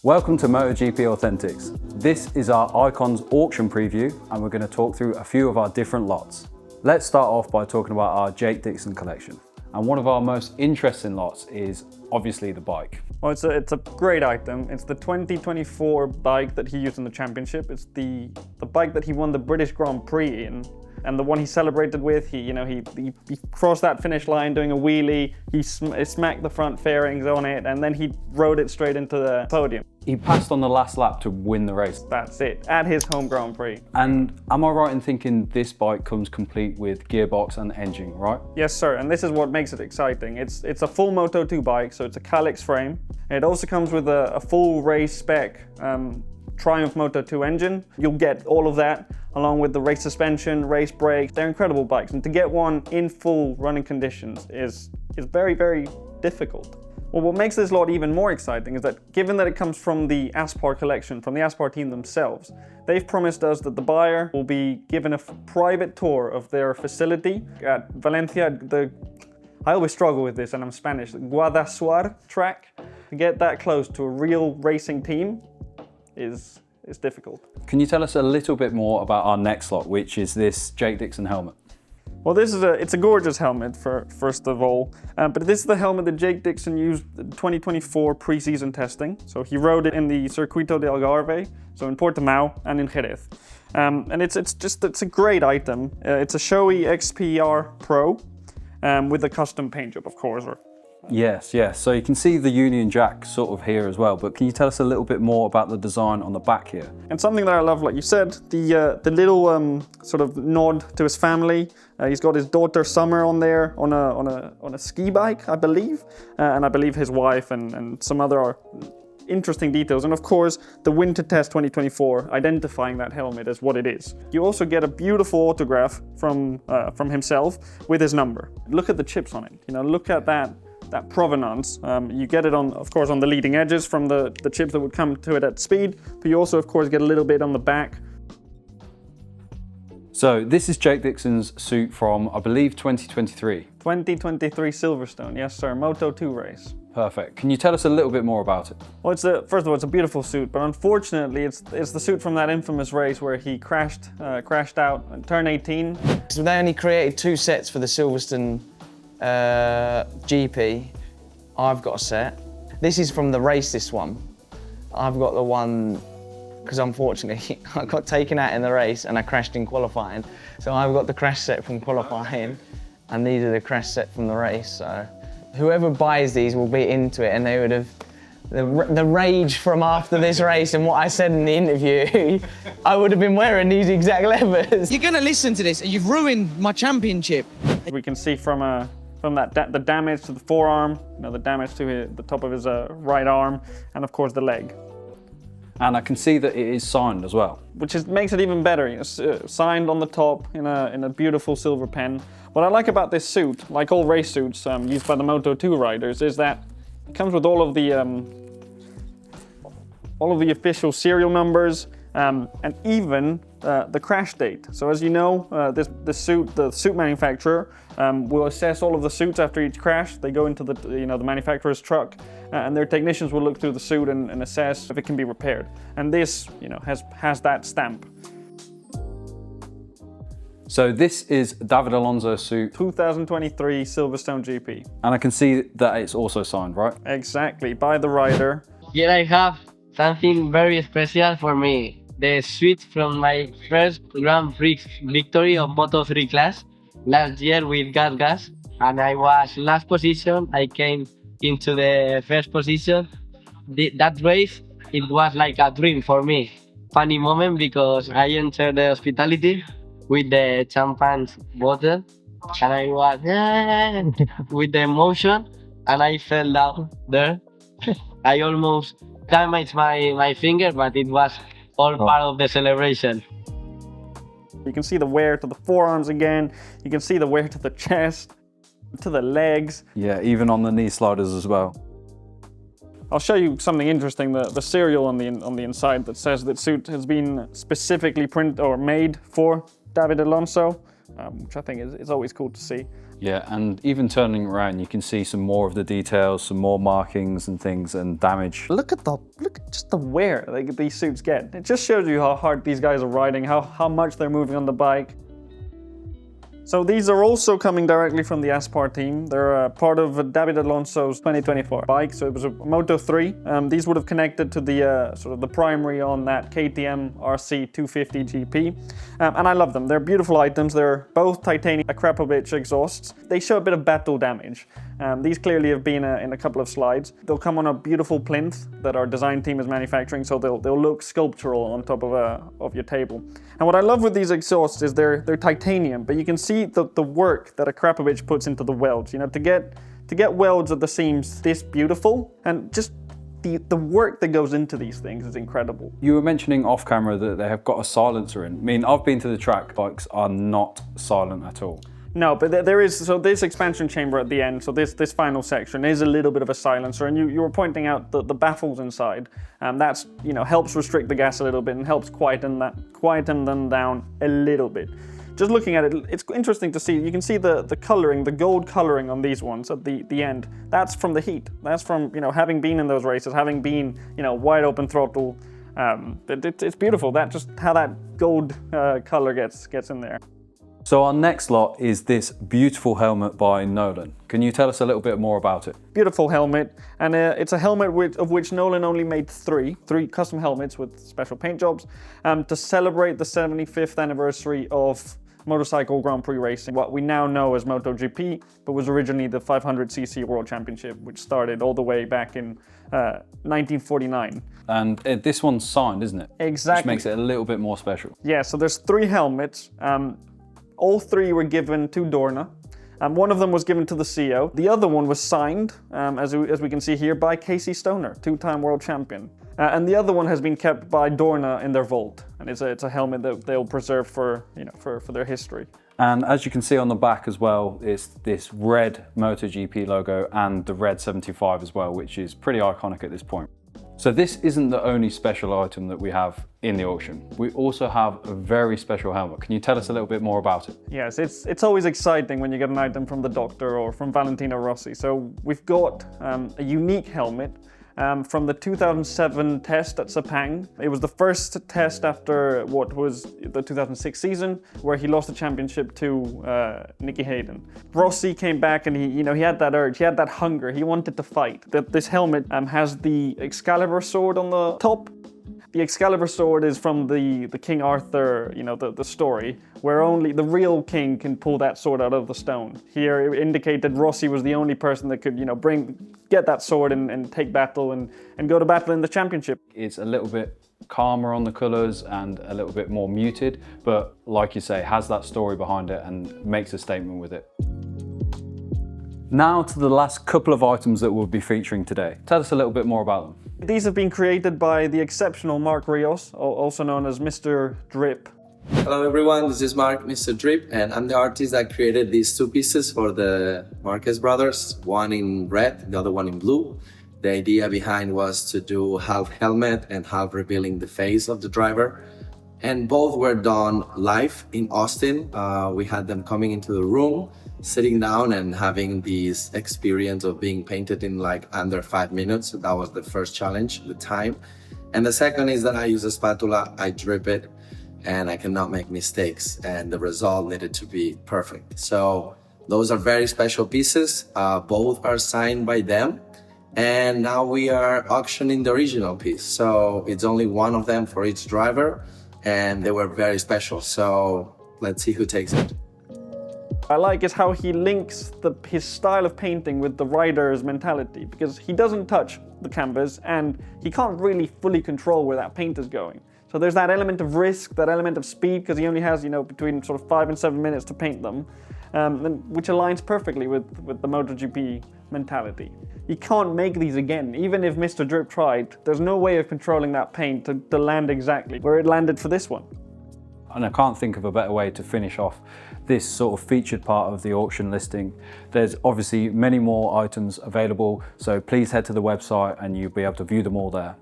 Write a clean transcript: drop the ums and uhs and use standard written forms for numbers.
Welcome to MotoGP Authentics. This is our Icons Auction preview and we're going to talk through a few of our different lots. Let's start off by talking about our Jake Dixon collection. And one of our most interesting lots is obviously the bike. Well, it's a great item. It's the 2024 bike that he used in the championship. It's the bike that he won the British Grand Prix in. And the one he celebrated with, he crossed that finish line doing a wheelie, he smacked the front fairings on it, and then he rode it straight into the podium. He passed on the last lap to win the race. That's it, at his home Grand Prix. And am I right in thinking this bike comes complete with gearbox and engine, right? Yes, sir, and this is what makes it exciting. It's a full Moto2 bike, so it's a Calyx frame. It also comes with a full race spec Triumph Moto2 engine. You'll get all of that, along with the race suspension, race brakes. They're incredible bikes, and to get one in full running conditions is very, very difficult. Well, what makes this lot even more exciting is that given that it comes from the Aspar collection, from the Aspar team themselves, they've promised us that the buyer will be given a private tour of their facility at Valencia, I always struggle with this and I'm Spanish, Guadalajara track. To get that close to a real racing team is difficult. Can you tell us a little bit more about our next lot, which is this Jake Dixon helmet? Well, it's a gorgeous helmet, first of all, but this is the helmet that Jake Dixon used in 2024 pre-season testing. So he rode it in the Circuito de Algarve, so in Portimao and in Jerez. And it's a great item. It's a Shoei XPR Pro with a custom paint job, of course. Yes. So you can see the Union Jack sort of here as well, but can you tell us a little bit more about the design on the back here? And something that I love, like you said, the little sort of nod to his family. He's got his daughter Summer on there on a ski bike, I believe, and I believe his wife and some other interesting details. And of course, the Winter Test 2024 identifying that helmet as what it is. You also get a beautiful autograph from himself with his number. Look at the chips on it. Look at that provenance. You get it of course, on the leading edges from the chips that would come to it at speed, but you also, of course, get a little bit on the back. So this is Jake Dixon's suit from, I believe, 2023. 2023 Silverstone, yes sir, Moto2 race. Perfect. Can you tell us a little bit more about it? Well, first of all, it's a beautiful suit, but unfortunately, it's the suit from that infamous race where he crashed out and turned 18. So they only created 2 sets for the Silverstone GP. I've got a set. This is from the race, this one. I've got the one, because unfortunately I got taken out in the race and I crashed in qualifying. So I've got the crash set from qualifying and these are the crash set from the race. So whoever buys these will be into it, and they would have, the rage from after this race and what I said in the interview, I would have been wearing these exact leathers. You're gonna listen to this and you've ruined my championship. We can see from the damage to the forearm, the damage to the top of his right arm, and of course the leg. And I can see that it is signed as well, which makes it even better. Signed on the top in a beautiful silver pen. What I like about this suit, like all race suits used by the Moto2 riders, is that it comes with all of the official serial numbers and even the crash date. So as you know, the suit manufacturer will assess all of the suits after each crash. They go into the manufacturer's truck, and their technicians will look through the suit and assess if it can be repaired. And this, has that stamp. So this is David Alonso's suit. 2023 Silverstone GP. And I can see that it's also signed, right? Exactly, by the rider. Here I have something very special for me. The suit from my first Grand Prix victory of Moto3 class last year with Gas, and I was last position. I came into the first position. That race, it was like a dream for me. Funny moment because I entered the hospitality with the champagne bottle and I was with the emotion and I fell down there. I almost damaged my finger, but it was all part of the celebration. You can see the wear to the forearms again. You can see the wear to the chest, to the legs. Yeah, even on the knee sliders as well. I'll show you something interesting. The serial on the inside that says that suit has been specifically printed or made for David Alonso, which I think is always cool to see. Yeah, and even turning around, you can see some more of the details, some more markings and things and damage. Look at just the wear like these suits get. It just shows you how hard these guys are riding, how much they're moving on the bike. So these are also coming directly from the Aspar team. They're part of David Alonso's 2024 bike, so it was a Moto3. These would have connected to the sort of the primary on that KTM RC 250 GP. And I love them. They're beautiful items. They're both titanium Akrapovic exhausts. They show a bit of battle damage. These clearly have been in a couple of slides. They'll come on a beautiful plinth that our design team is manufacturing, so they'll look sculptural on top of your table. And what I love with these exhausts is they're titanium, but you can see the work that Akrapovic puts into the welds. You know, to get welds at the seams this beautiful, and just the work that goes into these things is incredible. You were mentioning off camera that they have got a silencer in. I mean, I've been to the track, bikes are not silent at all. No, but there is, so this expansion chamber at the end, so this final section is a little bit of a silencer, and you were pointing out the baffles inside. That's, you know, helps restrict the gas a little bit and helps quieten them down a little bit. Just looking at it, it's interesting to see. You can see the coloring, the gold coloring on these ones at the end. That's from the heat. That's from, you know, having been in those races, having been, you know, wide open throttle. It's beautiful. That just how that gold color gets in there. So our next lot is this beautiful helmet by Nolan. Can you tell us a little bit more about it? Beautiful helmet, and it's a helmet of which Nolan only made three custom helmets with special paint jobs to celebrate the 75th anniversary of motorcycle Grand Prix racing, what we now know as MotoGP, but was originally the 500cc World Championship, which started all the way back in 1949. And this one's signed, isn't it? Exactly. Which makes it a little bit more special. Yeah, so there's three helmets. All three were given to Dorna. One of them was given to the CEO. The other one was signed, as we can see here, by Casey Stoner, two-time world champion. And the other one has been kept by Dorna in their vault. And it's a helmet that they'll preserve for their history. And as you can see on the back as well, it's this red MotoGP logo and the red 75 as well, which is pretty iconic at this point. So this isn't the only special item that we have in the auction. We also have a very special helmet. Can you tell us a little bit more about it? Yes, it's always exciting when you get an item from the Doctor or from Valentino Rossi. So we've got a unique helmet from the 2007 test at Sepang. It was the first test after what was the 2006 season, where he lost the championship to Nicky Hayden. Rossi came back and he had that urge, he had that hunger, he wanted to fight. This helmet has the Excalibur sword on the top. The Excalibur sword is from the King Arthur, the story, where only the real king can pull that sword out of the stone. Here it indicated Rossi was the only person that could, get that sword and take battle and go to battle in the championship. It's a little bit calmer on the colours and a little bit more muted, but like you say, has that story behind it and makes a statement with it. Now to the last couple of items that we'll be featuring today. Tell us a little bit more about them. These have been created by the exceptional Mark Rios, also known as MRDRIP. Hello everyone, this is Mark, MRDRIP, and I'm the artist that created these two pieces for the Márquez brothers, one in red, the other one in blue. The idea behind was to do half helmet and half revealing the face of the driver. And both were done live in Austin. We had them coming into the room, sitting down and having this experience of being painted in like under 5 minutes. So that was the first challenge, the time. And the second is that I use a spatula, I drip it, and I cannot make mistakes. And the result needed to be perfect. So those are very special pieces. Both are signed by them. And now we are auctioning the original piece. So it's only one of them for each driver. And they were very special. So let's see who takes it. I like is how he links his style of painting with the rider's mentality, because he doesn't touch the canvas and he can't really fully control where that paint is going. So there's that element of risk, that element of speed, because he only has, between sort of 5 and 7 minutes to paint them, which aligns perfectly with the MotoGP mentality. You can't make these again. Even if MRDRIP tried, there's no way of controlling that paint to land exactly where it landed for this one. And I can't think of a better way to finish off this sort of featured part of the auction listing. There's obviously many more items available, so please head to the website and you'll be able to view them all there.